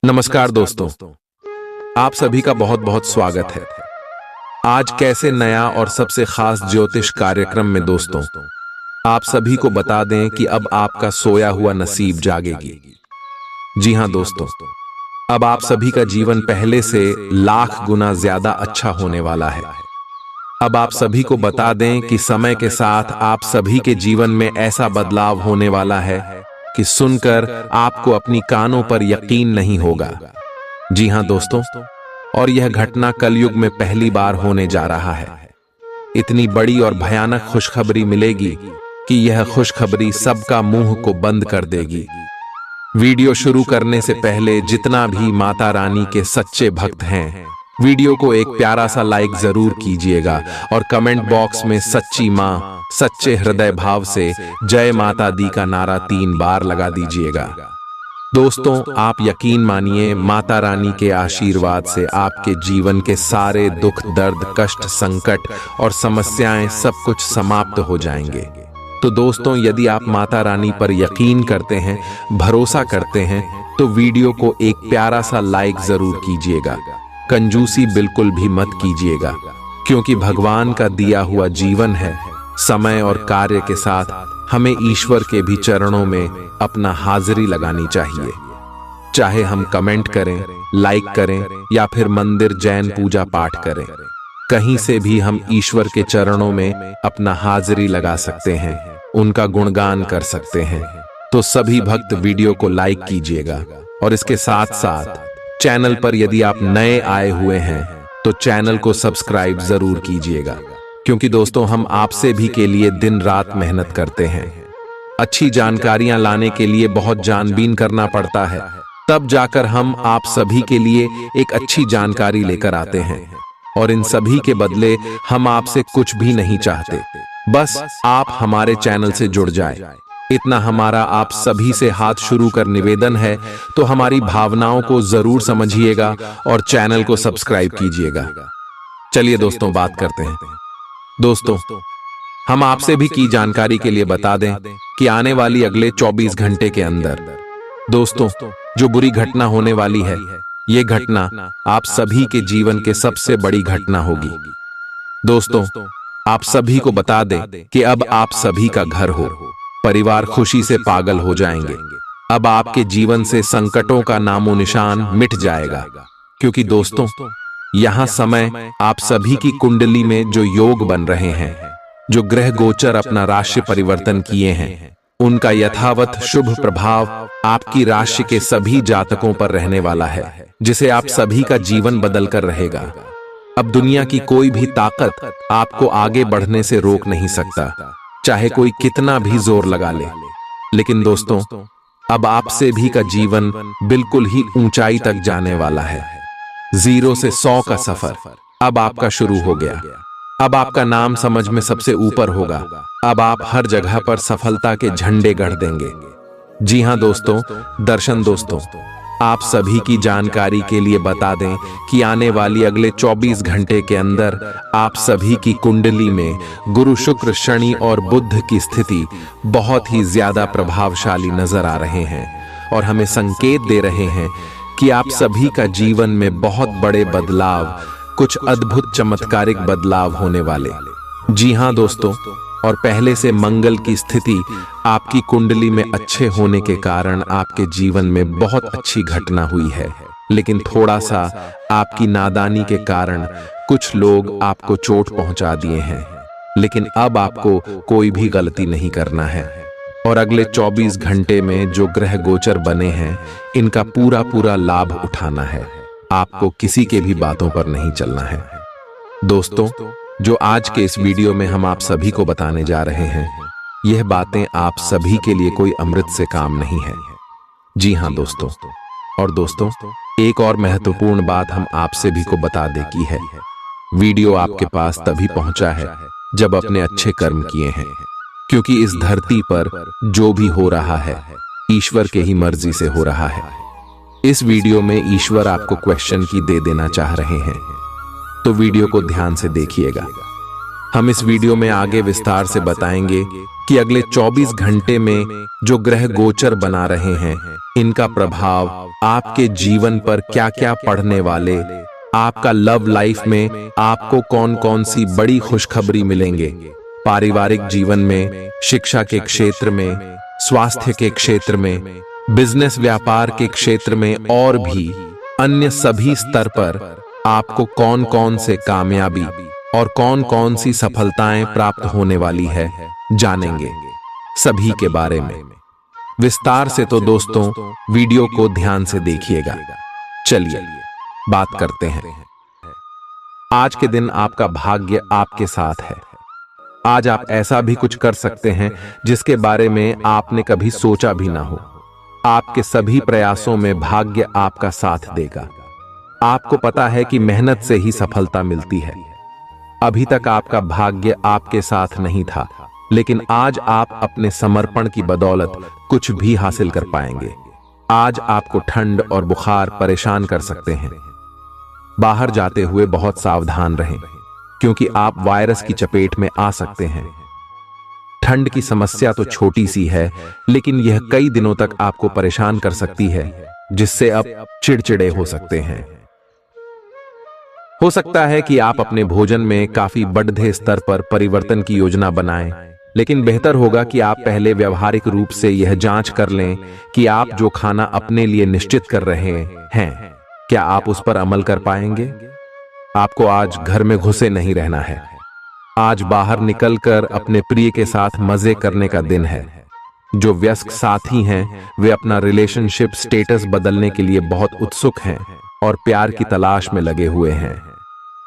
नमस्कार दोस्तों, आप सभी का बहुत बहुत स्वागत है। आज कैसे नया और सबसे खास ज्योतिष कार्यक्रम में दोस्तों आप सभी को बता दें कि अब आपका सोया हुआ नसीब जागेगी। जी हां दोस्तों, अब आप सभी का जीवन पहले से लाख गुना ज्यादा अच्छा होने वाला है। अब आप सभी को बता दें कि समय के साथ आप सभी के जीवन में ऐसा बदलाव होने वाला है कि सुनकर आपको अपनी कानों पर यकीन नहीं होगा। जी हां दोस्तों, और यह घटना कलयुग में पहली बार होने जा रहा है। इतनी बड़ी और भयानक खुशखबरी मिलेगी कि यह खुशखबरी सबका मुंह को बंद कर देगी। वीडियो शुरू करने से पहले जितना भी माता रानी के सच्चे भक्त हैं, वीडियो को एक प्यारा सा लाइक जरूर कीजिएगा और कमेंट बॉक्स में सच्ची मां सच्चे हृदय भाव से जय माता दी का नारा 3 बार लगा दीजिएगा। दोस्तों, आप यकीन मानिए, माता रानी के आशीर्वाद से आपके जीवन के सारे दुख, दर्द, कष्ट, संकट और समस्याएं सब कुछ समाप्त हो जाएंगे। तो दोस्तों, यदि आप माता रानी पर यकीन करते हैं, भरोसा करते हैं, तो वीडियो को एक प्यारा सा लाइक जरूर कीजिएगा। कंजूसी बिल्कुल भी मत कीजिएगा, क्योंकि भगवान का दिया हुआ जीवन है। समय और कार्य के साथ हमें ईश्वर के भी चरणों में अपना हाजिरी लगानी चाहिए। चाहे हम कमेंट करें, लाइक करें या फिर मंदिर जैन पूजा पाठ करें, कहीं से भी हम ईश्वर के चरणों में अपना हाजिरी लगा सकते हैं, उनका गुणगान कर सकते हैं। तो सभी भक्त वीडियो को लाइक कीजिएगा और इसके साथ साथ चैनल पर यदि आप नए आए हुए हैं तो चैनल को सब्सक्राइब जरूर कीजिएगा, क्योंकि दोस्तों हम आपसे भी के लिए दिन रात मेहनत करते हैं। अच्छी जानकारियां लाने के लिए बहुत जानबीन करना पड़ता है, तब जाकर हम आप सभी के लिए एक अच्छी जानकारी लेकर आते हैं। और इन सभी के बदले हम आपसे कुछ भी नहीं चाहते, बस आप हमारे चैनल से जुड़ जाए। इतना हमारा आप सभी से हाथ शुरू कर निवेदन है, तो हमारी भावनाओं को जरूर समझिएगा और चैनल को सब्सक्राइब कीजिएगा। चलिए दोस्तों, बात करते हैं। दोस्तों, हम आपसे भी की जानकारी के लिए बता दें कि आने वाली अगले 24 घंटे के अंदर दोस्तों जो बुरी घटना होने वाली है, ये घटना आप सभी के जीवन के सबसे बड़ी घटना होगी। दोस्तों, आप सभी को बता दें कि अब आप सभी का घर हो, परिवार खुशी से पागल हो जाएंगे। अब आपके जीवन से संकटों का नामो निशान मिट जाएगा, क्योंकि दोस्तों यहां समय आप सभी की कुंडली में जो योग बन रहे हैं, जो ग्रह गोचर अपना राशि परिवर्तन किए हैं, उनका यथावत शुभ प्रभाव आपकी राशि के सभी जातकों पर रहने वाला है, जिसे आप सभी का जीवन बदल कर रहेगा। अब दुनिया की कोई भी ताकत आपको आगे बढ़ने से रोक नहीं सकता, चाहे कोई कितना भी जोर लगा ले। लेकिन दोस्तों, अब आप सभी का जीवन बिल्कुल ही ऊंचाई तक जाने वाला है। 0 से 100 का सफर अब आपका शुरू हो गया। अब आपका नाम समझ में सबसे ऊपर होगा। अब आप हर जगह पर सफलता के झंडे गढ़ देंगे। जी हां दोस्तों, दर्शन दोस्तों, आप सभी की जानकारी के लिए बता दें कि आने वाली अगले 24 घंटे के अंदर आप सभी की कुंडली में गुरु, शुक्र, शनि और बुध की स्थिति बहुत ही ज्यादा प्रभावशाली नजर आ रहे हैं और हमें संकेत दे रहे हैं कि आप सभी का जीवन में बहुत बड़े बदलाव, कुछ अद्भुत चमत्कारिक बदलाव होने वाले। जी हां दोस्तों, और पहले से मंगल की स्थिति आपकी कुंडली में अच्छे होने के कारण आपके जीवन में बहुत अच्छी घटना हुई है। लेकिन थोड़ा सा आपकी नादानी के कारण कुछ लोग आपको चोट पहुंचा दिए हैं। लेकिन अब आपको कोई भी गलती नहीं करना है और अगले 24 घंटे में जो ग्रह गोचर बने हैं, इनका पूरा पूरा लाभ उठाना है। आपको किसी के भी बातों पर नहीं चलना है। दोस्तों, जो आज के इस वीडियो में हम आप सभी को बताने जा रहे हैं, यह बातें आप सभी के लिए कोई अमृत से काम नहीं है। जी हां दोस्तों, और दोस्तों एक और महत्वपूर्ण बात हम आप सभी को बता दे की है, वीडियो आपके पास तभी पहुंचा है जब अपने अच्छे कर्म किए हैं, क्योंकि इस धरती पर जो भी हो रहा है ईश्वर के ही मर्जी से हो रहा है। इस वीडियो में ईश्वर आपको क्वेश्चन की दे देना चाह रहे हैं, तो वीडियो को ध्यान से देखिएगा। हम इस वीडियो में आगे विस्तार से बताएंगे कि अगले 24 घंटे में जो ग्रह गोचर बना रहे हैं, इनका प्रभाव आपके जीवन पर क्या क्या पढ़ने वाले, आपका लव लाइफ में आपको कौन कौन सी बड़ी खुशखबरी मिलेंगे, पारिवारिक जीवन में, शिक्षा के क्षेत्र में, स्वास्थ्य के क्षेत्र में, बिजनेस व्यापार के क्षेत्र में और भी अन्य सभी स्तर पर आपको कौन कौन से कामयाबी और कौन कौन सी सफलताएं प्राप्त होने वाली है, जानेंगे सभी के बारे में विस्तार से। तो दोस्तों, वीडियो को ध्यान से देखिएगा। चलिए बात करते हैं। आज के दिन आपका भाग्य आपके साथ है। आज आप ऐसा भी कुछ कर सकते हैं जिसके बारे में आपने कभी सोचा भी ना हो। आपके सभी प्रयासों में भाग्य आपका साथ देगा। आपको पता है कि मेहनत से ही सफलता मिलती है। अभी तक आपका भाग्य आपके साथ नहीं था, लेकिन आज आप अपने समर्पण की बदौलत कुछ भी हासिल कर पाएंगे। आज आपको ठंड और बुखार परेशान कर सकते हैं। बाहर जाते हुए बहुत सावधान रहें, क्योंकि आप वायरस की चपेट में आ सकते हैं। ठंड की समस्या तो छोटी सी है, लेकिन यह कई दिनों तक आपको परेशान कर सकती है, जिससे आप चिड़चिड़े हो सकते हैं। हो सकता है कि आप अपने भोजन में काफी बढ़ते स्तर पर परिवर्तन की योजना बनाएं, लेकिन बेहतर होगा कि आप पहले व्यावहारिक रूप से यह जांच कर लें कि आप जो खाना अपने लिए निश्चित कर रहे हैं, क्या आप उस पर अमल कर पाएंगे। आपको आज घर में घुसे नहीं रहना है। आज बाहर निकलकर अपने प्रिय के साथ मजे करने का दिन है। जो वयस्क साथी हैं, वे अपना रिलेशनशिप स्टेटस बदलने के लिए बहुत उत्सुक हैं और प्यार की तलाश में लगे हुए हैं।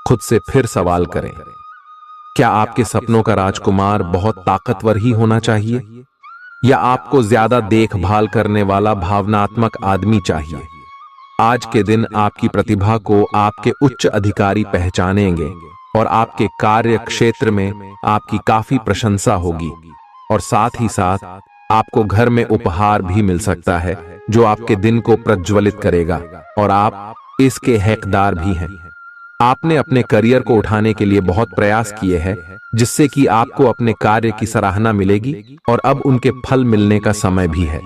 खुद से फिर सवाल करें, क्या आपके सपनों का राजकुमार बहुत ताकतवर ही होना चाहिए, या आपको ज्यादा देखभाल करने वाला भावनात्मक आदमी चाहिए। आज के दिन आपकी प्रतिभा को आपके उच्च अधिकारी पहचानेंगे और आपके कार्य क्षेत्र में आपकी काफी प्रशंसा होगी, और साथ ही साथ आपको घर में उपहार भी मिल सकता है जो आपके दिन को प्रज्वलित करेगा, और आप इसके हकदार भी हैं। आपने अपने करियर को उठाने के लिए बहुत प्रयास किए हैं, जिससे कि आपको अपने कार्य की सराहना मिलेगी और अब उनके फल मिलने का समय भी है।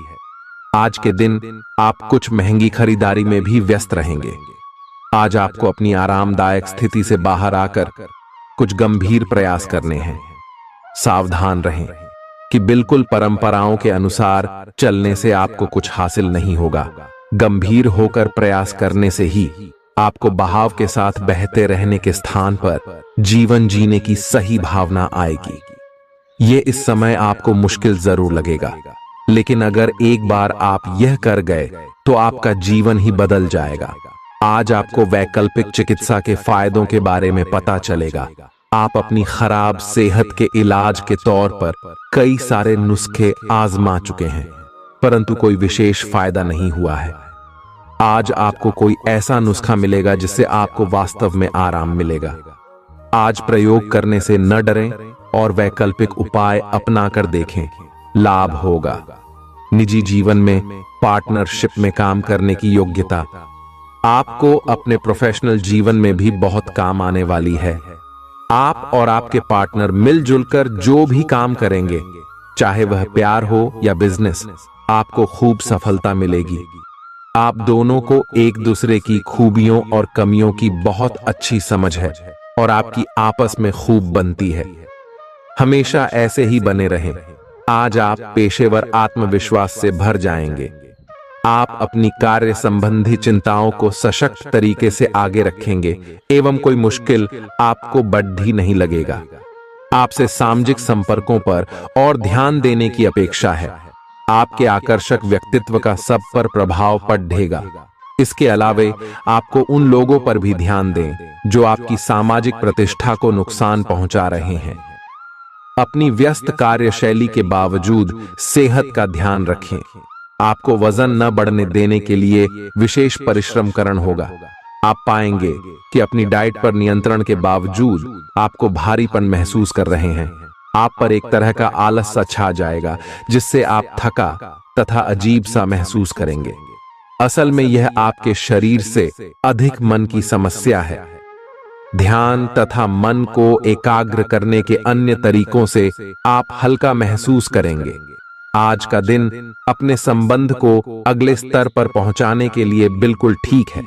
आज के दिन आप कुछ महंगी खरीदारी में भी व्यस्त रहेंगे। आज आपको अपनी आरामदायक स्थिति से बाहर आकर कुछ गंभीर प्रयास करने हैं। सावधान रहें कि बिल्कुल परंपराओं के अनुसार चलने से आपको कुछ हासिल नहीं होगा। गंभीर होकर प्रयास करने से ही आपको बहाव के साथ बहते रहने के स्थान पर जीवन जीने की सही भावना आएगी। ये इस समय आपको मुश्किल जरूर लगेगा, लेकिन अगर एक बार आप यह कर गए तो आपका जीवन ही बदल जाएगा। आज आपको वैकल्पिक चिकित्सा के फायदों के बारे में पता चलेगा। आप अपनी खराब सेहत के इलाज के तौर पर कई सारे नुस्खे आजमा चुके हैं, परंतु कोई विशेष फायदा नहीं हुआ है। आज आपको कोई ऐसा नुस्खा मिलेगा जिससे आपको वास्तव में आराम मिलेगा। आज प्रयोग करने से न डरें और वैकल्पिक उपाय अपना कर देखें, लाभ होगा। निजी जीवन में पार्टनरशिप में काम करने की योग्यता आपको अपने प्रोफेशनल जीवन में भी बहुत काम आने वाली है। आप और आपके पार्टनर मिलजुल कर जो भी काम करेंगे, चाहे वह प्यार हो या बिजनेस, आपको खूब सफलता मिलेगी। आप दोनों को एक दूसरे की खूबियों और कमियों की बहुत अच्छी समझ है और आपकी आपस में खूब बनती है। हमेशा ऐसे ही बने रहें। आज आप पेशेवर आत्मविश्वास से भर जाएंगे। आप अपनी कार्य संबंधी चिंताओं को सशक्त तरीके से आगे रखेंगे एवं कोई मुश्किल आपको बढ़ी नहीं लगेगा। आपसे सामाजिक संपर्कों पर और ध्यान देने की अपेक्षा है। आपके आकर्षक व्यक्तित्व का सब पर प्रभाव पड़ेगा। इसके अलावे आपको उन लोगों पर भी ध्यान दें जो आपकी सामाजिक प्रतिष्ठा को नुकसान पहुंचा रहे हैं। अपनी व्यस्त कार्यशैली के बावजूद सेहत का ध्यान रखें। आपको वजन न बढ़ने देने के लिए विशेष परिश्रम करना होगा। आप पाएंगे कि अपनी डाइट पर नियंत्रण के बावजूद आपको भारीपन महसूस कर रहे हैं। आप पर एक तरह का आलस सा छा जाएगा, जिससे आप थका तथा अजीब सा महसूस करेंगे। असल में यह आपके शरीर से अधिक मन की समस्या है। ध्यान तथा मन को एकाग्र करने के अन्य तरीकों से आप हल्का महसूस करेंगे। आज का दिन अपने संबंध को अगले स्तर पर पहुंचाने के लिए बिल्कुल ठीक है।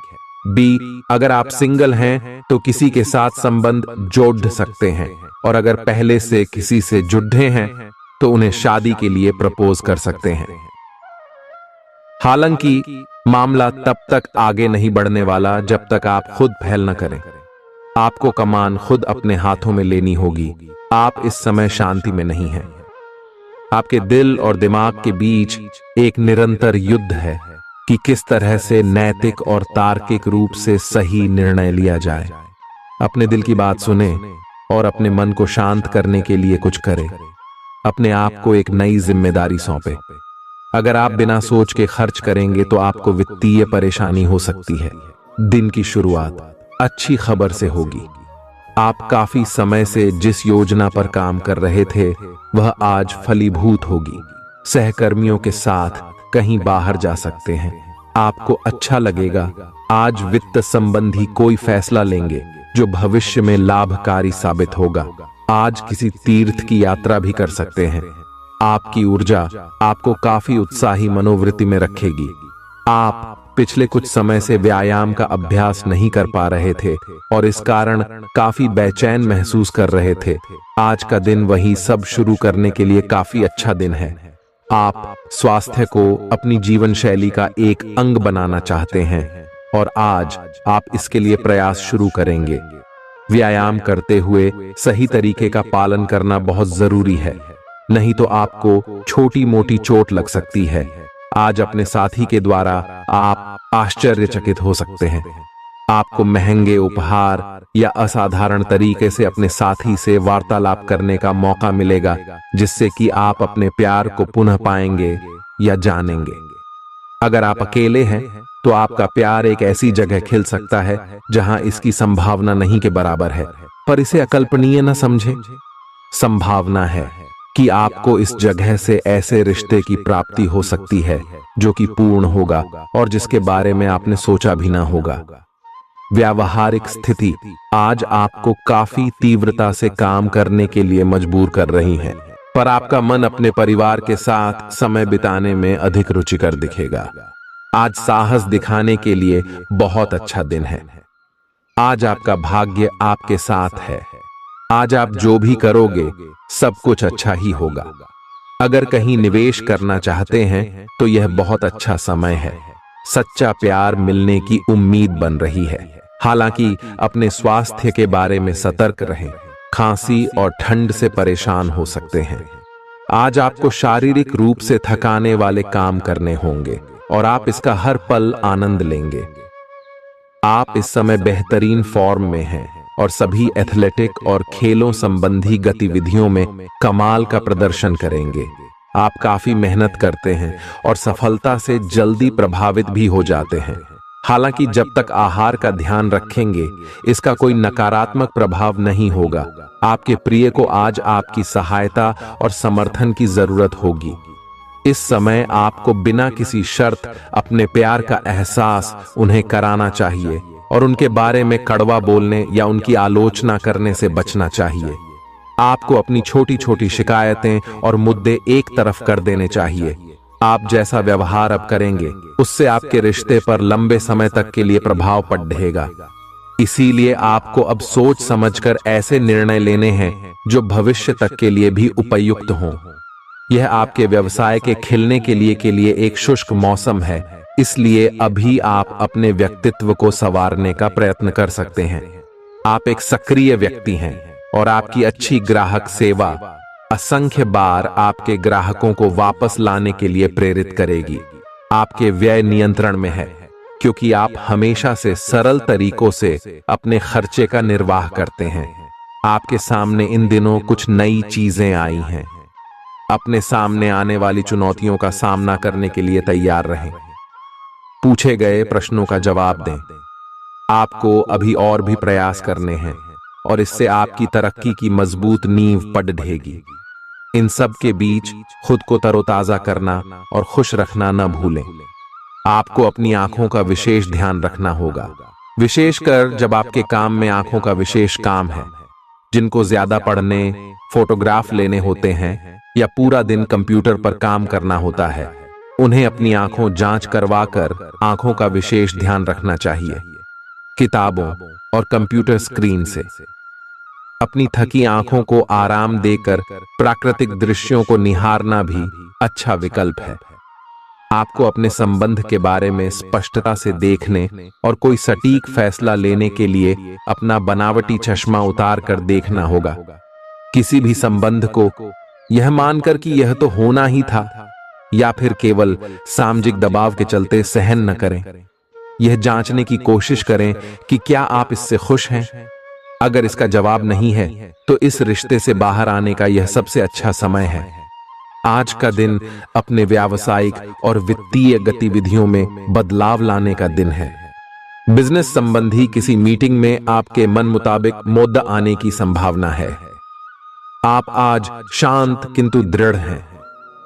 बी, अगर आप सिंगल हैं तो किसी के साथ संबंध जोड़ सकते हैं, और अगर पहले से किसी से जुड़े हैं तो उन्हें शादी के लिए प्रपोज कर सकते हैं। हालांकि मामला तब तक आगे नहीं बढ़ने वाला जब तक आप खुद पहल न करें। आपको कमान खुद अपने हाथों में लेनी होगी। आप इस समय शांति में नहीं हैं। आपके दिल और दिमाग के बीच एक निरंतर युद्ध है कि किस तरह से नैतिक और तार्किक रूप से सही निर्णय लिया जाए। अपने दिल की बात सुने और अपने मन को शांत करने के लिए कुछ करें। अपने आप को एक नई जिम्मेदारी सौंपे। अगर आप बिना सोच के खर्च करेंगे तो आपको वित्तीय परेशानी हो सकती है। दिन की शुरुआत अच्छी खबर से होगी। आप काफी समय से जिस योजना पर काम कर रहे थे वह आज फलीभूत होगी। सहकर्मियों के साथ कहीं बाहर जा सकते हैं। आपको अच्छा लगेगा। आज वित्त संबंधी कोई फैसला लेंगे जो भविष्य में लाभकारी साबित होगा। आज किसी तीर्थ की यात्रा भी कर सकते हैं। आपकी ऊर्जा आपको काफी उत्साही मनोवृत्ति में रखेगी। आप पिछले कुछ समय से व्यायाम का अभ्यास नहीं कर पा रहे थे और इस कारण काफी बेचैन महसूस कर रहे थे। आज का दिन वही सब शुरू करने के लिए काफी अच्छा दिन है। आप स्वास्थ्य को अपनी जीवन शैली का एक अंग बनाना चाहते हैं और आज आप इसके लिए प्रयास शुरू करेंगे। व्यायाम करते हुए सही तरीके का पालन करना बहुत जरूरी है, नहीं तो आपको छोटी मोटी चोट लग सकती है। आज अपने साथी के द्वारा आप आश्चर्यचकित हो सकते हैं। आपको महंगे उपहार या असाधारण तरीके से अपने साथी से वार्तालाप करने का मौका मिलेगा, जिससे कि आप अपने प्यार को पुनः पाएंगे या जानेंगे। अगर आप अकेले हैं तो आपका प्यार एक ऐसी जगह खिल सकता है जहां इसकी संभावना नहीं के बराबर है, पर इसे अकल्पनीय न समझें। संभावना है कि आपको इस जगह से ऐसे रिश्ते की प्राप्ति हो सकती है जो कि पूर्ण होगा और जिसके बारे में आपने सोचा भी ना होगा। व्यावहारिक स्थिति आज आपको काफी तीव्रता से काम करने के लिए मजबूर कर रही है, पर आपका मन अपने परिवार के साथ समय बिताने में अधिक रुचिकर दिखेगा। आज साहस दिखाने के लिए बहुत अच्छा दिन है। आज आपका भाग्य आपके साथ है। आज आप जो भी करोगे सब कुछ अच्छा ही होगा। अगर कहीं निवेश करना चाहते हैं तो यह बहुत अच्छा समय है। सच्चा प्यार मिलने की उम्मीद बन रही है। हालांकि अपने स्वास्थ्य के बारे में सतर्क रहें। खांसी और ठंड से परेशान हो सकते हैं। आज आपको शारीरिक रूप से थकाने वाले काम करने होंगे और आप इसका हर पल आनंद लेंगे। आप इस समय बेहतरीन फॉर्म में हैं और सभी एथलेटिक और खेलों संबंधी गतिविधियों में कमाल का प्रदर्शन करेंगे। आप काफी मेहनत करते हैं और सफलता से जल्दी प्रभावित भी हो जाते हैं। हालांकि जब तक आहार का ध्यान रखेंगे इसका कोई नकारात्मक प्रभाव नहीं होगा। आपके प्रिय को आज आपकी सहायता और समर्थन की जरूरत होगी। इस समय आपको बिना किसी शर्त अपने प्यार का एहसास उन्हें कराना चाहिए और उनके बारे में कड़वा बोलने या उनकी आलोचना करने से बचना चाहिए। आपको अपनी छोटी छोटी शिकायतें और मुद्दे एक तरफ कर देने चाहिए। आप जैसा व्यवहार अब करेंगे उससे आपके रिश्ते पर लंबे समय तक के लिए प्रभाव पड़ेगा। इसीलिए आपको अब सोच समझकर ऐसे निर्णय लेने हैं जो भविष्य तक के लिए भी उपयुक्त हों। यह आपके व्यवसाय के खिलने के लिए एक शुष्क मौसम है, इसलिए अभी आप अपने व्यक्तित्व को संवारने का प्रयत्न कर सकते हैं। आप एक सक्रिय व्यक्ति हैं और आपकी अच्छी ग्राहक सेवा असंख्य बार आपके ग्राहकों को वापस लाने के लिए प्रेरित करेगी। आपके व्यय नियंत्रण में है क्योंकि आप हमेशा से सरल तरीकों से अपने खर्चे का निर्वाह करते हैं। आपके सामने इन दिनों कुछ नई चीजें आई हैं। अपने सामने आने वाली चुनौतियों का सामना करने के लिए तैयार रहें। पूछे गए प्रश्नों का जवाब दें। आपको अभी और भी प्रयास करने हैं और इससे आपकी तरक्की की मजबूत नींव पड़ेगी। इन सब के बीच खुद को तरोताजा करना और खुश रखना न भूलें। आपको अपनी आंखों का विशेष ध्यान रखना होगा, विशेषकर जब आपके काम में आंखों का विशेष काम है। जिनको ज्यादा पढ़ने, फोटोग्राफ लेने होते हैं या पूरा दिन कंप्यूटर पर काम करना होता है, उन्हें अपनी आंखों जांच करवाकर आंखों का विशेष ध्यान रखना चाहिए। किताबों और कंप्यूटर स्क्रीन से अपनी थकी आंखों को आराम देकर प्राकृतिक दृश्यों को निहारना भी अच्छा विकल्प है। आपको अपने संबंध के बारे में स्पष्टता से देखने और कोई सटीक फैसला लेने के लिए अपना बनावटी चश्मा उतार कर देखना होगा। किसी भी संबंध को यह मानकर कि यह तो होना ही था या फिर केवल सामाजिक दबाव के चलते सहन न करें। यह जांचने की कोशिश करें कि क्या आप इससे खुश हैं। अगर इसका जवाब नहीं है तो इस रिश्ते से बाहर आने का यह सबसे अच्छा समय है। आज का दिन अपने व्यावसायिक और वित्तीय गतिविधियों में बदलाव लाने का दिन है। बिजनेस संबंधी किसी मीटिंग में आपके मन मुताबिक मुद्दा आने की संभावना है। आप आज शांत किंतु दृढ़ हैं।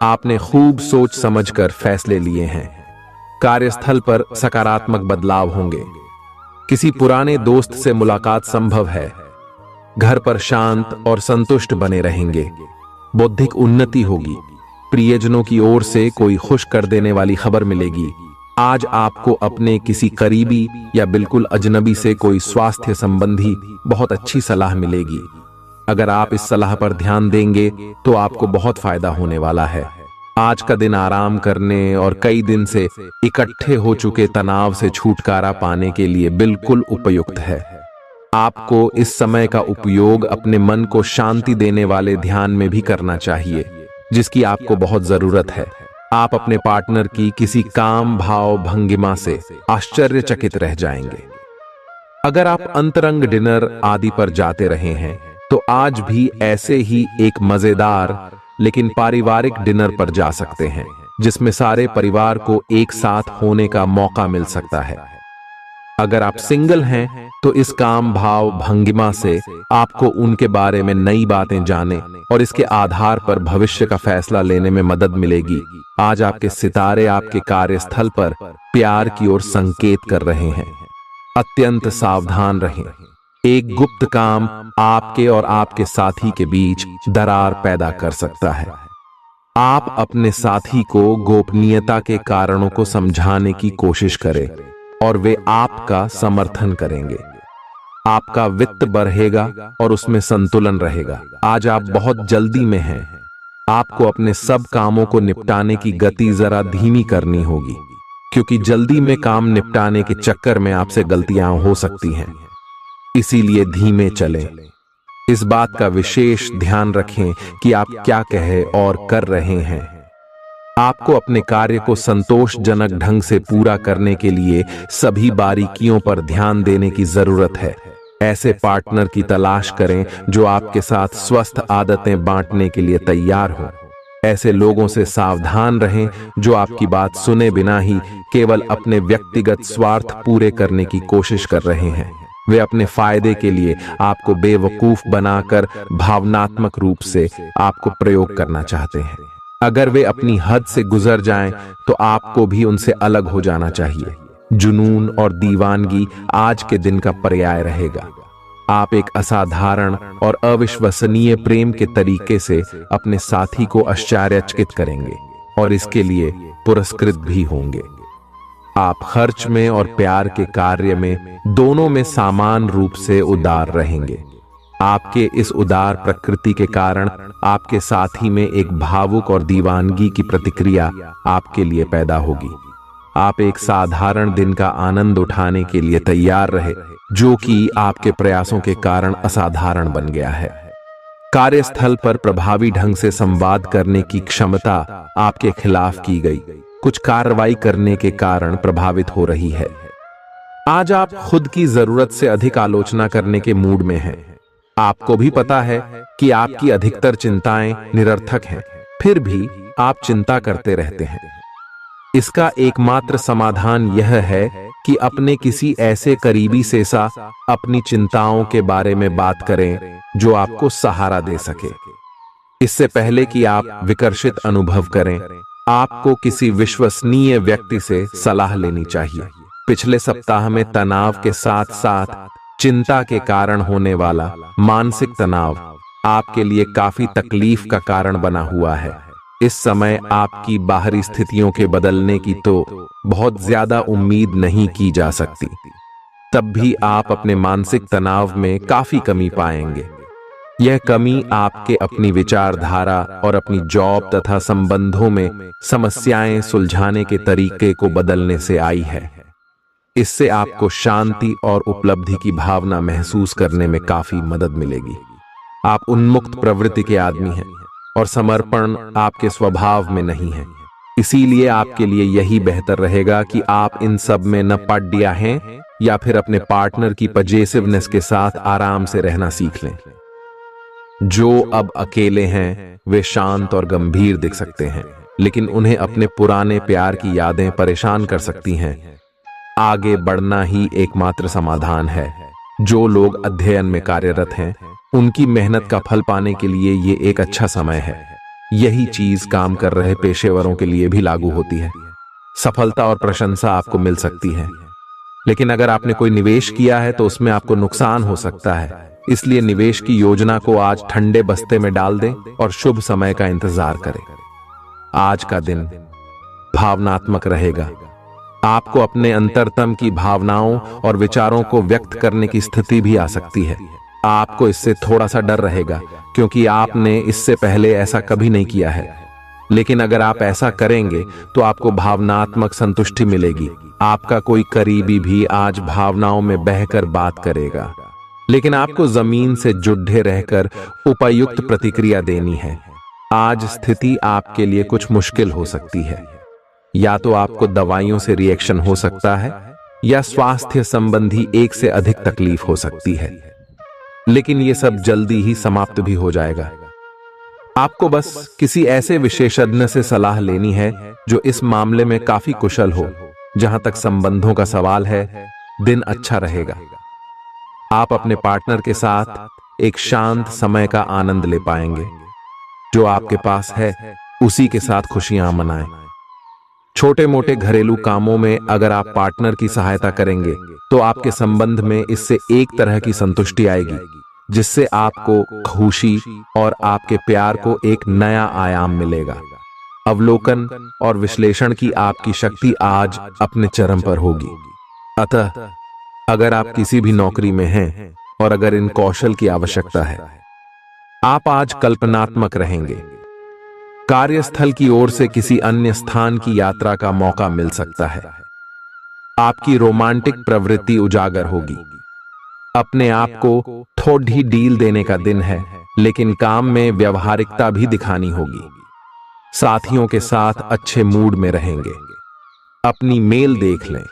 आपने खूब सोच समझकर फैसले लिए हैं। कार्यस्थल पर सकारात्मक बदलाव होंगे। किसी पुराने दोस्त से मुलाकात संभव है। घर पर शांत और संतुष्ट बने रहेंगे। बौद्धिक उन्नति होगी। प्रियजनों की ओर से कोई खुश कर देने वाली खबर मिलेगी। आज आपको अपने किसी करीबी या बिल्कुल अजनबी से कोई स्वास्थ्य संबंधी बहुत अच्छी सलाह मिलेगी। अगर आप इस सलाह पर ध्यान देंगे तो आपको बहुत फायदा होने वाला है। आज का दिन आराम करने और कई दिन से इकट्ठे हो चुके तनाव से छुटकारा पाने के लिए बिल्कुल उपयुक्त है। आपको इस समय का उपयोग अपने मन को शांति देने वाले ध्यान में भी करना चाहिए, जिसकी आपको बहुत जरूरत है। आप अपने पार्टनर की किसी काम भाव भंगिमा से आश्चर्यचकित रह जाएंगे। अगर आप अंतरंग डिनर आदि पर जाते रहे हैं तो आज भी ऐसे ही एक मजेदार लेकिन पारिवारिक डिनर पर जा सकते हैं, जिसमें सारे परिवार को एक साथ होने का मौका मिल सकता है। अगर आप सिंगल हैं तो इस काम भाव भंगिमा से आपको उनके बारे में नई बातें जाने और इसके आधार पर भविष्य का फैसला लेने में मदद मिलेगी। आज आपके सितारे आपके कार्यस्थल पर प्यार की ओर संकेत कर रहे हैं। अत्यंत सावधान रहें। एक गुप्त काम आपके और आपके साथी के बीच दरार पैदा कर सकता है। आप अपने साथी को गोपनीयता के कारणों को समझाने की कोशिश करें और वे आपका समर्थन करेंगे। आपका वित्त बढ़ेगा और उसमें संतुलन रहेगा। आज आप बहुत जल्दी में हैं। आपको अपने सब कामों को निपटाने की गति जरा धीमी करनी होगी, क्योंकि जल्दी में काम निपटाने के चक्कर में आपसे गलतियां हो सकती हैं। इसीलिए धीमे चलें। इस बात का विशेष ध्यान रखें कि आप क्या कह और कर रहे हैं। आपको अपने कार्य को संतोषजनक ढंग से पूरा करने के लिए सभी बारीकियों पर ध्यान देने की जरूरत है। ऐसे पार्टनर की तलाश करें जो आपके साथ स्वस्थ आदतें बांटने के लिए तैयार हों। ऐसे लोगों से सावधान रहें जो आपकी बात सुने बिना ही केवल अपने व्यक्तिगत स्वार्थ पूरे करने की कोशिश कर रहे हैं। वे अपने फायदे के लिए आपको बेवकूफ बनाकर भावनात्मक रूप से आपको प्रयोग करना चाहते हैं। अगर वे अपनी हद से गुजर जाएं तो आपको भी उनसे अलग हो जाना चाहिए। जुनून और दीवानगी आज के दिन का पर्याय रहेगा। आप एक असाधारण और अविश्वसनीय प्रेम के तरीके से अपने साथी को आश्चर्यचकित करेंगे और इसके लिए पुरस्कृत भी होंगे। आप खर्च में और प्यार के कार्य में दोनों में समान रूप से उदार रहेंगे। आपके इस उदार प्रकृति के कारण आपके साथी में एक भावुक और दीवानगी की प्रतिक्रिया आपके लिए पैदा होगी। आप एक साधारण दिन का आनंद उठाने के लिए तैयार रहे, जो कि आपके प्रयासों के कारण असाधारण बन गया है। कार्यस्थल पर प्रभावी ढंग से संवाद करने की क्षमता आपके खिलाफ की गई कुछ कार्रवाई करने के कारण प्रभावित हो रही है। आज आप खुद की जरूरत से अधिक आलोचना करने के मूड में हैं। आपको भी पता है कि आपकी अधिकतर चिंताएं निरर्थक हैं, फिर भी आप चिंता करते रहते हैं। इसका एकमात्र समाधान यह है कि अपने किसी ऐसे करीबी से अपनी चिंताओं के बारे में बात करें जो आपको सहारा दे सके। इससे पहले कि आप विकर्षित अनुभव करें, आपको किसी विश्वसनीय व्यक्ति से सलाह लेनी चाहिए। पिछले सप्ताह में तनाव के साथ साथ चिंता के कारण होने वाला मानसिक तनाव आपके लिए काफी तकलीफ का कारण बना हुआ है। इस समय आपकी बाहरी स्थितियों के बदलने की तो बहुत ज्यादा उम्मीद नहीं की जा सकती। तब भी आप अपने मानसिक तनाव में काफी कमी पाएंगे। यह कमी आपके अपनी विचारधारा और अपनी जॉब तथा संबंधों में समस्याएं सुलझाने के तरीके को बदलने से आई है। इससे आपको शांति और उपलब्धि की भावना महसूस करने में काफी मदद मिलेगी। आप उन्मुक्त प्रवृत्ति के आदमी हैं और समर्पण आपके स्वभाव में नहीं है। इसीलिए आपके लिए यही बेहतर रहेगा कि आप इन सब में न पड़ हैं या फिर अपने पार्टनर की पजेसिवनेस के साथ आराम से रहना सीख लें। जो अब अकेले हैं वे शांत और गंभीर दिख सकते हैं, लेकिन उन्हें अपने पुराने प्यार की यादें परेशान कर सकती हैं। आगे बढ़ना ही एकमात्र समाधान है। जो लोग अध्ययन में कार्यरत हैं उनकी मेहनत का फल पाने के लिए ये एक अच्छा समय है। यही चीज काम कर रहे पेशेवरों के लिए भी लागू होती है। सफलता और प्रशंसा आपको मिल सकती है, लेकिन अगर आपने कोई निवेश किया है तो उसमें आपको नुकसान हो सकता है। इसलिए निवेश की योजना को आज ठंडे बस्ते में डाल दें और शुभ समय का इंतजार करें। आज का दिन भावनात्मक रहेगा। आपको अपने अंतरतम की भावनाओं और विचारों को व्यक्त करने की स्थिति भी आ सकती है। आपको इससे थोड़ा सा डर रहेगा क्योंकि आपने इससे पहले ऐसा कभी नहीं किया है, लेकिन अगर आप ऐसा करेंगे तो आपको भावनात्मक संतुष्टि मिलेगी। आपका कोई करीबी भी आज भावनाओं में बहकर बात करेगा, लेकिन आपको जमीन से जुड़े रहकर उपयुक्त प्रतिक्रिया देनी है। आज स्थिति आपके लिए कुछ मुश्किल हो सकती है। या तो आपको दवाइयों से रिएक्शन हो सकता है या स्वास्थ्य संबंधी एक से अधिक तकलीफ हो सकती है, लेकिन ये सब जल्दी ही समाप्त भी हो जाएगा। आपको बस किसी ऐसे विशेषज्ञ से सलाह लेनी है जो इस मामले में काफी कुशल हो। जहां तक संबंधों का सवाल है, दिन अच्छा रहेगा। आप अपने पार्टनर के साथ एक शांत समय का आनंद ले पाएंगे। जो आपके पास है उसी के साथ खुशियां मनाएं। छोटे मोटे घरेलू कामों में अगर आप पार्टनर की सहायता करेंगे तो आपके संबंध में इससे एक तरह की संतुष्टि आएगी, जिससे आपको खुशी और आपके प्यार को एक नया आयाम मिलेगा। अवलोकन और विश्लेषण की आपकी शक्ति आज अपने चरम पर होगी। अतः अगर आप किसी भी नौकरी में हैं और अगर इन कौशल की आवश्यकता है, आप आज कल्पनात्मक रहेंगे। कार्यस्थल की ओर से किसी अन्य स्थान की यात्रा का मौका मिल सकता है। आपकी रोमांटिक प्रवृत्ति उजागर होगी। अपने आप को थोड़ी डील देने का दिन है, लेकिन काम में व्यवहारिकता भी दिखानी होगी। साथियों के साथ अच्छे मूड में रहेंगे। अपनी मेल देख लें।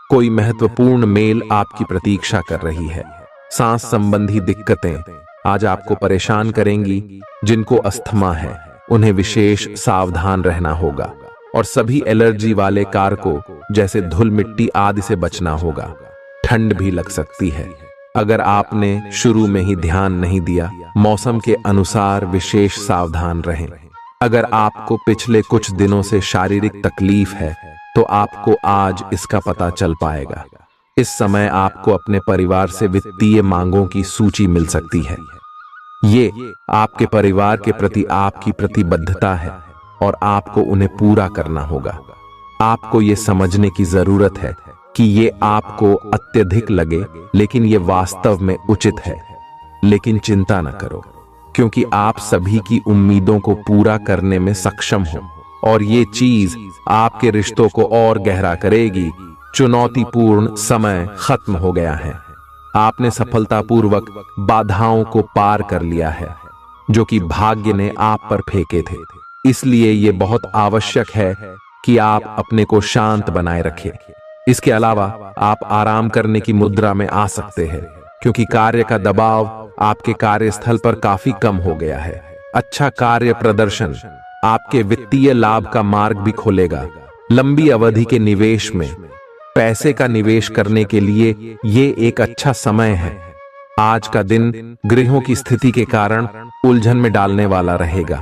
कोई महत्वपूर्ण मेल आपकी प्रतीक्षा कर रही है। सांस संबंधी दिक्कतें आज आपको परेशान करेंगी। जिनको अस्थमा है उन्हें विशेष सावधान रहना होगा और सभी एलर्जी वाले कारकों जैसे धूल मिट्टी आदि से बचना होगा। ठंड भी लग सकती है। अगर आपने शुरू में ही ध्यान नहीं दिया, मौसम के अनुसार विशेष सावधान रहें। अगर आपको पिछले कुछ दिनों से शारीरिक तकलीफ है तो आपको आज इसका पता चल पाएगा। इस समय आपको अपने परिवार से वित्तीय मांगों की सूची मिल सकती है। ये आपके परिवार के प्रति आपकी प्रतिबद्धता है और आपको उन्हें पूरा करना होगा। आपको ये समझने की जरूरत है कि ये आपको अत्यधिक लगे, लेकिन ये वास्तव में उचित है। लेकिन चिंता न करो, क्योंकि आप सभी की उम्मीदों को पूरा करने में सक्षम हो और ये चीज आपके रिश्तों को और गहरा करेगी। चुनौतीपूर्ण समय खत्म हो गया है। आपने सफलतापूर्वक बाधाओं को पार कर लिया है जो कि भाग्य ने आप पर फेंके थे। इसलिए ये बहुत आवश्यक है कि आप अपने को शांत बनाए रखें। इसके अलावा आप आराम करने की मुद्रा में आ सकते हैं, क्योंकि कार्य का दबाव आपके कार्यस्थल पर काफी कम हो गया है। अच्छा कार्य प्रदर्शन आपके वित्तीय लाभ का मार्ग भी खोलेगा। लंबी अवधि के निवेश में पैसे का निवेश करने के लिए ये एक अच्छा समय है। आज का दिन गृहों की स्थिति के कारण उलझन में डालने वाला रहेगा।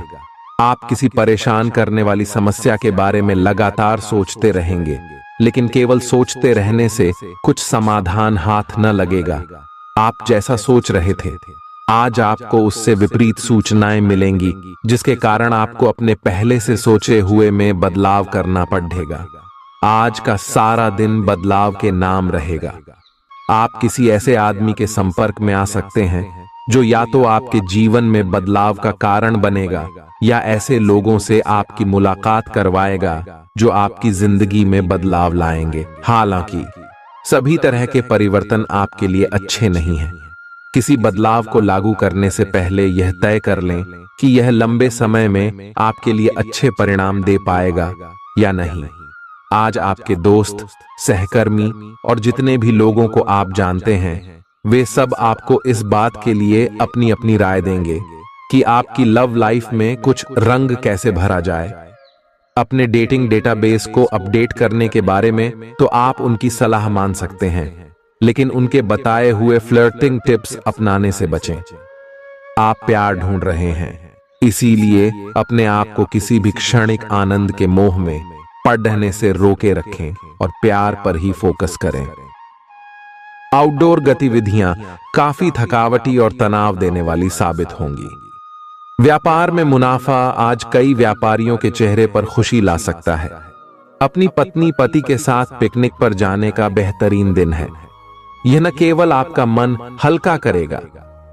आप किसी परेशान करने वाली समस्या के बारे में लगातार सोचते रहेंगे, लेकिन केवल सोचते रहने से कुछ समाधान हाथ न लगेगा। आप जैसा सोच रहे थे आज आपको उससे विपरीत सूचनाएं मिलेंगी, जिसके कारण आपको अपने पहले से सोचे हुए में बदलाव करना पड़ेगा। आज का सारा दिन बदलाव के नाम रहेगा। आप किसी ऐसे आदमी के संपर्क में आ सकते हैं जो या तो आपके जीवन में बदलाव का कारण बनेगा या ऐसे लोगों से आपकी मुलाकात करवाएगा जो आपकी जिंदगी में बदलाव लाएंगे। हालांकि सभी तरह के परिवर्तन आपके लिए अच्छे नहीं हैं। किसी बदलाव को लागू करने से पहले यह तय कर लें कि यह लंबे समय में आपके लिए अच्छे परिणाम दे पाएगा या नहीं। आज आपके दोस्त, सहकर्मी और जितने भी लोगों को आप जानते हैं, वे सब आपको इस बात के लिए अपनी अपनी राय देंगे कि आपकी लव लाइफ में कुछ रंग कैसे भरा जाए। अपने डेटिंग डेटाबेस को अपडेट करने के बारे में तो आप उनकी सलाह मान सकते हैं, लेकिन उनके बताए हुए फ्लर्टिंग टिप्स अपनाने से बचें। आप प्यार ढूंढ रहे हैं, इसीलिए अपने आप को किसी भी क्षणिक आनंद के मोह में पड़ने से रोके रखें और प्यार पर ही फोकस करें। आउटडोर गतिविधियां काफी थकावटी और तनाव देने वाली साबित होंगी। व्यापार में मुनाफा आज कई व्यापारियों के चेहरे पर खुशी ला सकता है। अपनी पत्नी पति के साथ पिकनिक पर जाने का बेहतरीन दिन है। यह न केवल आपका मन हल्का करेगा,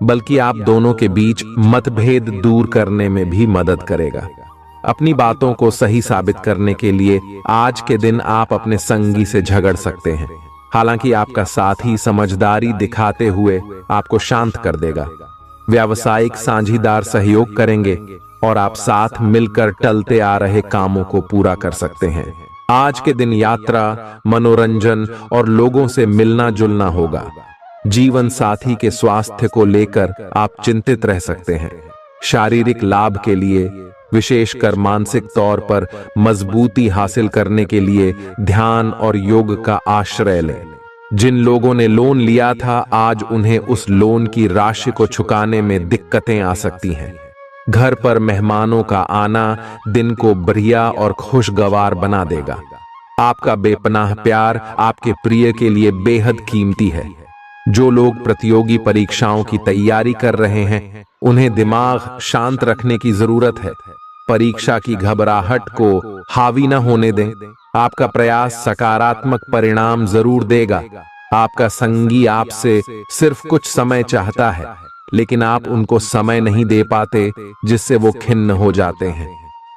बल्कि आप दोनों के बीच मतभेद दूर करने में भी मदद करेगा। अपनी बातों को सही साबित करने के लिए आज के दिन आप अपने संगी से झगड़ सकते हैं। हालांकि आपका साथी समझदारी दिखाते हुए आपको शांत कर देगा। व्यावसायिक साझीदार सहयोग करेंगे और आप साथ मिलकर टलते आ रहे कामों को पूरा कर सकते हैं। आज के दिन यात्रा, मनोरंजन और लोगों से मिलना जुलना होगा। जीवन साथी के स्वास्थ्य को लेकर आप चिंतित रह सकते हैं। शारीरिक लाभ के लिए, विशेषकर मानसिक तौर पर मजबूती हासिल करने के लिए ध्यान और योग का आश्रय लें। जिन लोगों ने लोन लिया था, आज उन्हें उस लोन की राशि को चुकाने में दिक्कतें आ सकती हैं। घर पर मेहमानों का आना दिन को बढ़िया और खुशगवार बना देगा। आपका बेपनाह प्यार आपके प्रिय के लिए बेहद कीमती है। जो लोग प्रतियोगी परीक्षाओं की तैयारी कर रहे हैं, उन्हें दिमाग शांत रखने की जरूरत है। परीक्षा की घबराहट को हावी न होने दें। आपका प्रयास सकारात्मक परिणाम जरूर देगा। आपका संगी आपसे सिर्फ कुछ समय चाहता है, लेकिन आप उनको समय नहीं दे पाते, जिससे वो खिन्न हो जाते हैं।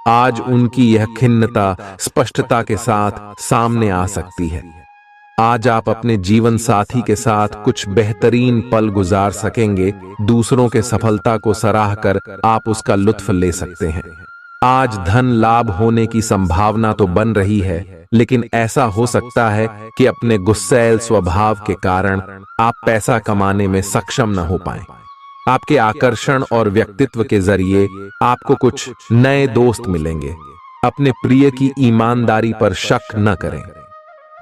आज उनकी यह खिन्नता स्पष्टता के साथ सामने आ सकती है। आज आप अपने जीवन साथी के साथ कुछ बेहतरीन पल गुजार सकेंगे। दूसरों के सफलता को सराहकर आप उसका लुत्फ ले सकते हैं। आज धन लाभ होने की संभावना तो बन रही है, लेकिन ऐसा हो सकता है कि अपने गुस्सैल स्वभाव के कारण आप पैसा कमाने में सक्षम न हो पाएं। आपके आकर्षण और व्यक्तित्व के जरिए आपको कुछ नए दोस्त मिलेंगे। अपने प्रिय की ईमानदारी पर शक न करें।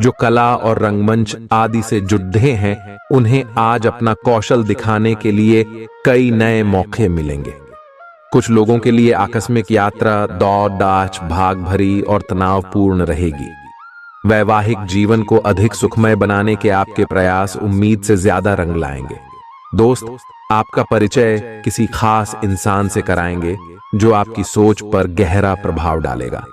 जो कला और रंगमंच आदि से जुड़े हैं, उन्हें आज अपना कौशल दिखाने के लिए कई नए मौके मिलेंगे। कुछ लोगों के लिए आकस्मिक यात्रा दौड़ दाच भाग भरी और तनावपूर्ण रहेगी। वैवाहिक जीवन को अधिक सुखमय बनाने के आपके प्रयास उम्मीद से ज्यादा रंग लाएंगे। दोस्त आपका परिचय किसी खास इंसान से कराएंगे जो आपकी सोच पर गहरा प्रभाव डालेगा।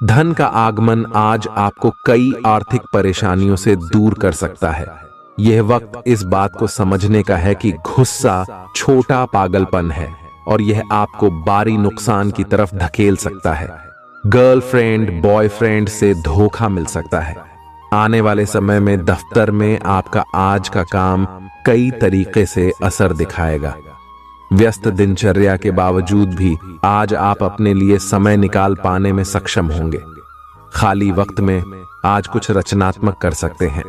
धन का आगमन आज आपको कई आर्थिक परेशानियों से दूर कर सकता है। यह वक्त इस बात को समझने का है कि गुस्सा छोटा पागलपन है और यह आपको भारी नुकसान की तरफ धकेल सकता है। गर्लफ्रेंड बॉयफ्रेंड से धोखा मिल सकता है। आने वाले समय में दफ्तर में आपका आज का काम कई तरीके से असर दिखाएगा। व्यस्त दिनचर्या के बावजूद भी आज आप अपने लिए समय निकाल पाने में सक्षम होंगे। खाली वक्त में आज कुछ रचनात्मक कर सकते हैं।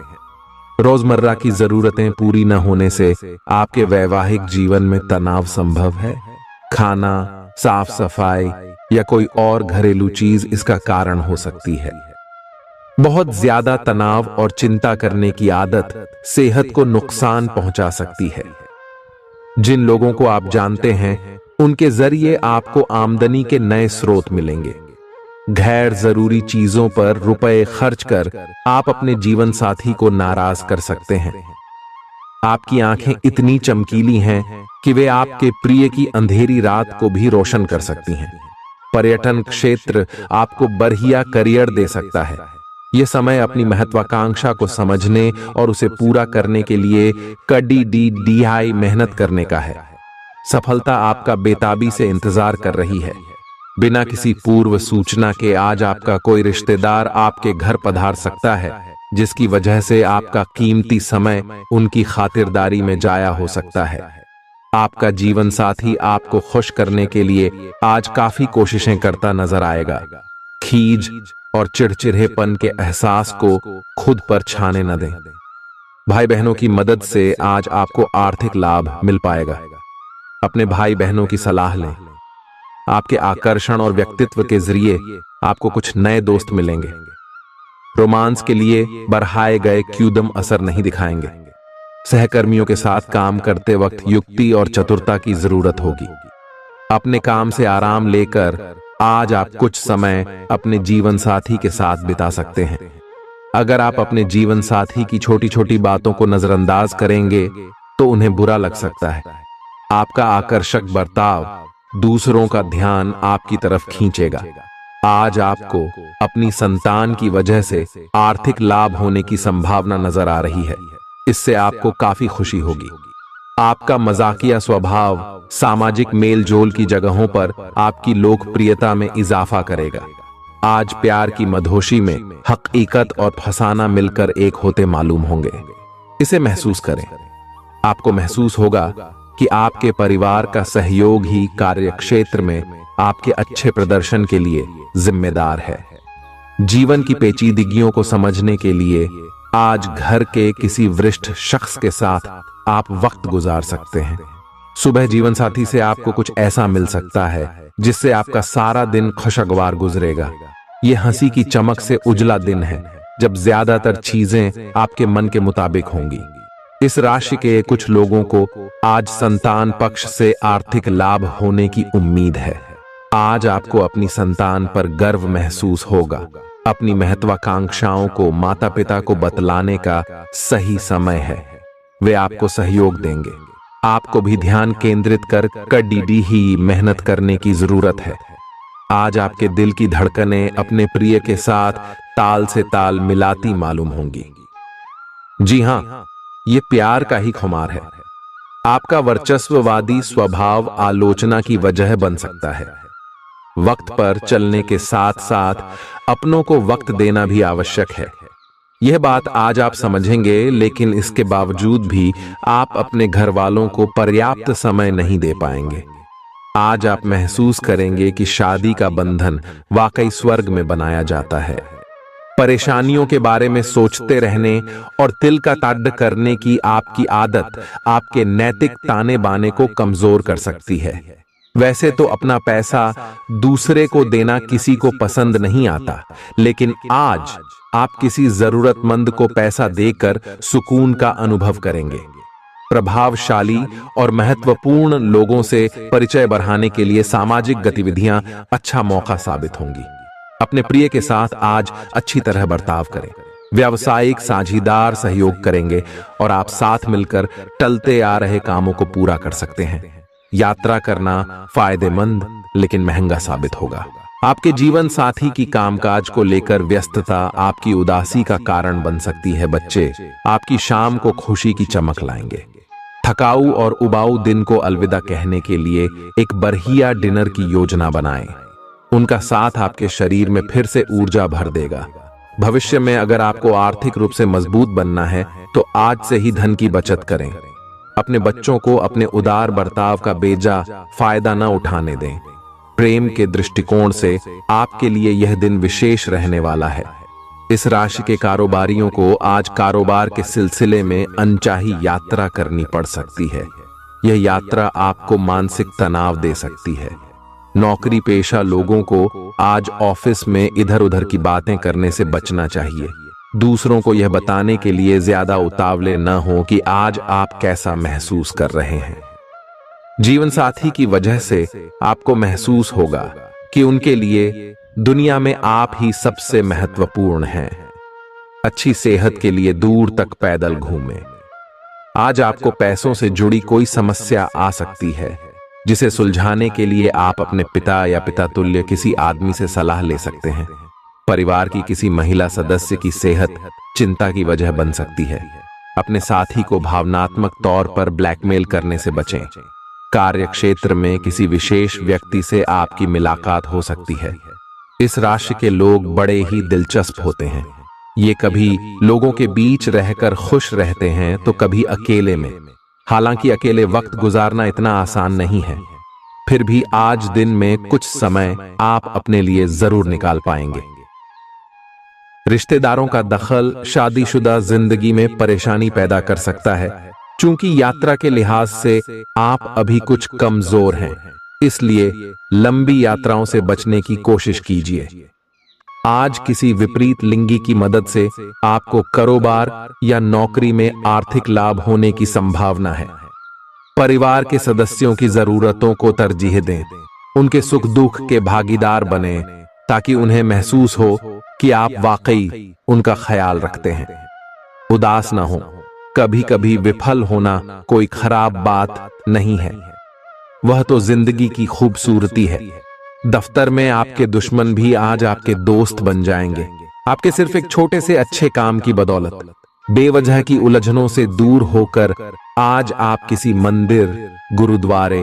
रोजमर्रा की जरूरतें पूरी न होने से आपके वैवाहिक जीवन में तनाव संभव है। खाना, साफ सफाई या कोई और घरेलू चीज इसका कारण हो सकती है। बहुत ज्यादा तनाव और चिंता करने की आदत सेहत को नुकसान पहुंचा सकती है। जिन लोगों को आप जानते हैं, उनके जरिए आपको आमदनी के नए स्रोत मिलेंगे। गैर जरूरी चीजों पर रुपए खर्च कर आप अपने जीवन साथी को नाराज कर सकते हैं। आपकी आंखें इतनी चमकीली हैं कि वे आपके प्रिय की अंधेरी रात को भी रोशन कर सकती हैं। पर्यटन क्षेत्र आपको बढ़िया करियर दे सकता है। यह समय अपनी महत्वाकांक्षा को समझने और उसे पूरा करने के लिए कड़ी डी मेहनत करने का है। सफलता आपका बेताबी से इंतजार कर रही है। बिना किसी पूर्व सूचना के आज आपका कोई रिश्तेदार आपके घर पधार सकता है, जिसकी वजह से आपका कीमती समय उनकी खातिरदारी में जाया हो सकता है। आपका जीवन साथी आपको खुश करने के लिए आज काफी कोशिशें करता नजर आएगा। खीज और चिड़चिड़ेपन के एहसास को खुद पर छाने न दें। भाई बहनों की मदद से आज आपको आर्थिक लाभ मिल पाएगा। अपने भाई बहनों की सलाह लें। आपके आकर्षण और व्यक्तित्व के जरिए आपको कुछ नए दोस्त मिलेंगे। रोमांस के लिए बढ़ाए गए क्यूदम असर नहीं दिखाएंगे। सहकर्मियों के साथ काम करते वक्त युक्ति और चतुरता की जरूरत होगी। अपने काम से आराम लेकर आज आप कुछ समय अपने जीवन साथी के साथ बिता सकते हैं। अगर आप अपने जीवन साथी की छोटी छोटी बातों को नजरअंदाज करेंगे तो उन्हें बुरा लग सकता है। आपका आकर्षक बर्ताव दूसरों का ध्यान आपकी तरफ खींचेगा। आज आपको अपनी संतान की वजह से आर्थिक लाभ होने की संभावना नजर आ रही है। इससे आपको काफी खुशी होगी। आपका मजाकिया स्वभाव सामाजिक मेलजोल की जगहों पर आपकी लोकप्रियता में इजाफा करेगा। आज प्यार की मधोशी में हकीकत और फसाना मिलकर एक होते मालूम होंगे। इसे महसूस करें। आपको महसूस होगा कि आपके परिवार का सहयोग ही कार्यक्षेत्र में आपके अच्छे प्रदर्शन के लिए जिम्मेदार है। जीवन की पेचीदगियों को समझने के लिए आज घर के किसी वरिष्ठ शख्स के साथ आप वक्त गुजार सकते हैं। सुबह जीवन साथी से आपको कुछ ऐसा मिल सकता है जिससे आपका सारा दिन खुशगवार गुजरेगा। यह हंसी की चमक से उजला दिन है जब ज्यादातर चीजें आपके मन के मुताबिक होंगी। इस राशि के कुछ लोगों को आज संतान पक्ष से आर्थिक लाभ होने की उम्मीद है। आज आपको अपनी संतान पर गर्व महसूस होगा। अपनी महत्वाकांक्षाओं को माता पिता को बतलाने का सही समय है। वे आपको सहयोग देंगे। आपको भी ध्यान केंद्रित कर कड़ी ही मेहनत करने की जरूरत है। आज आपके दिल की धड़कनें अपने प्रिय के साथ ताल से ताल मिलाती मालूम होंगी। जी हाँ, ये प्यार का ही खुमार है। आपका वर्चस्ववादी स्वभाव आलोचना की वजह बन सकता है। वक्त पर चलने के साथ साथ अपनों को वक्त देना भी आवश्यक है। यह बात आज आप समझेंगे, लेकिन इसके बावजूद भी आप अपने घर वालों को पर्याप्त समय नहीं दे पाएंगे। आज आप महसूस करेंगे कि शादी का बंधन वाकई स्वर्ग में बनाया जाता है। परेशानियों के बारे में सोचते रहने और तिल का ताड़ करने की आपकी आदत आपके नैतिक ताने बाने को कमजोर कर सकती है। वैसे तो अपना पैसा दूसरे को देना किसी को पसंद नहीं आता, लेकिन आज आप किसी जरूरतमंद को पैसा देकर सुकून का अनुभव करेंगे। प्रभावशाली और महत्वपूर्ण लोगों से परिचय बढ़ाने के लिए सामाजिक गतिविधियां अच्छा मौका साबित होंगी। अपने प्रिय के साथ आज अच्छी तरह बर्ताव करें। व्यावसायिक साझीदार सहयोग करेंगे और आप साथ मिलकर टलते आ रहे कामों को पूरा कर सकते हैं। यात्रा करना फायदेमंद लेकिन महंगा साबित होगा। आपके जीवन साथी की कामकाज को लेकर व्यस्तता आपकी उदासी का कारण बन सकती है। बच्चे आपकी शाम को खुशी की चमक लाएंगे। थकाऊ और उबाऊ दिन को अलविदा कहने के लिए एक बढ़िया डिनर की योजना बनाएं। उनका साथ आपके शरीर में फिर से ऊर्जा भर देगा। भविष्य में अगर आपको आर्थिक रूप से मजबूत बनना है तो आज से ही धन की बचत करें। अपने बच्चों को अपने उदार बर्ताव का बेजा फायदा न उठाने दें। प्रेम के दृष्टिकोण से आपके लिए यह दिन विशेष रहने वाला है। इस राशि के कारोबारियों को आज कारोबार के सिलसिले में अनचाही यात्रा करनी पड़ सकती है। यह यात्रा आपको मानसिक तनाव दे सकती है। नौकरी पेशा लोगों को आज ऑफिस में इधर उधर की बातें करने से बचना चाहिए। दूसरों को यह बताने के लिए ज्यादा उतावले न हो कि आज आप कैसा महसूस कर रहे हैं। जीवन साथी की वजह से आपको महसूस होगा कि उनके लिए दुनिया में आप ही सबसे महत्वपूर्ण हैं। अच्छी सेहत के लिए दूर तक पैदल घूमें। आज आपको पैसों से जुड़ी कोई समस्या आ सकती है, जिसे सुलझाने के लिए आप अपने पिता या पिता तुल्य किसी आदमी से सलाह ले सकते हैं। परिवार की किसी महिला सदस्य की सेहत चिंता की वजह बन सकती है। अपने साथी को भावनात्मक तौर पर ब्लैकमेल करने से बचें। कार्य क्षेत्र में किसी विशेष व्यक्ति से आपकी मुलाकात हो सकती है। इस राशि के लोग बड़े ही दिलचस्प होते हैं। ये कभी लोगों के बीच रहकर खुश रहते हैं तो कभी अकेले में। हालांकि अकेले वक्त गुजारना इतना आसान नहीं है, फिर भी आज दिन में कुछ समय आप अपने लिए जरूर निकाल पाएंगे। रिश्तेदारों का दखल शादीशुदा जिंदगी में परेशानी पैदा कर सकता है। चूंकि यात्रा के लिहाज से आप अभी कुछ कमजोर हैं, इसलिए लंबी यात्राओं से बचने की कोशिश कीजिए। आज किसी विपरीत लिंगी की मदद से आपको कारोबार या नौकरी में आर्थिक लाभ होने की संभावना है। परिवार के सदस्यों की जरूरतों को तरजीह दें। उनके सुख दुख के भागीदार बने, ताकि उन्हें महसूस हो कि आप वाकई उनका ख्याल रखते हैं। उदास ना हो। कभी कभी विफल होना कोई खराब बात नहीं है, वह तो जिंदगी की खूबसूरती है। दफ्तर में आपके दुश्मन भी आज आपके दोस्त बन जाएंगे, आपके सिर्फ एक छोटे से अच्छे काम की बदौलत। बेवजह की उलझनों से दूर होकर आज आप किसी मंदिर, गुरुद्वारे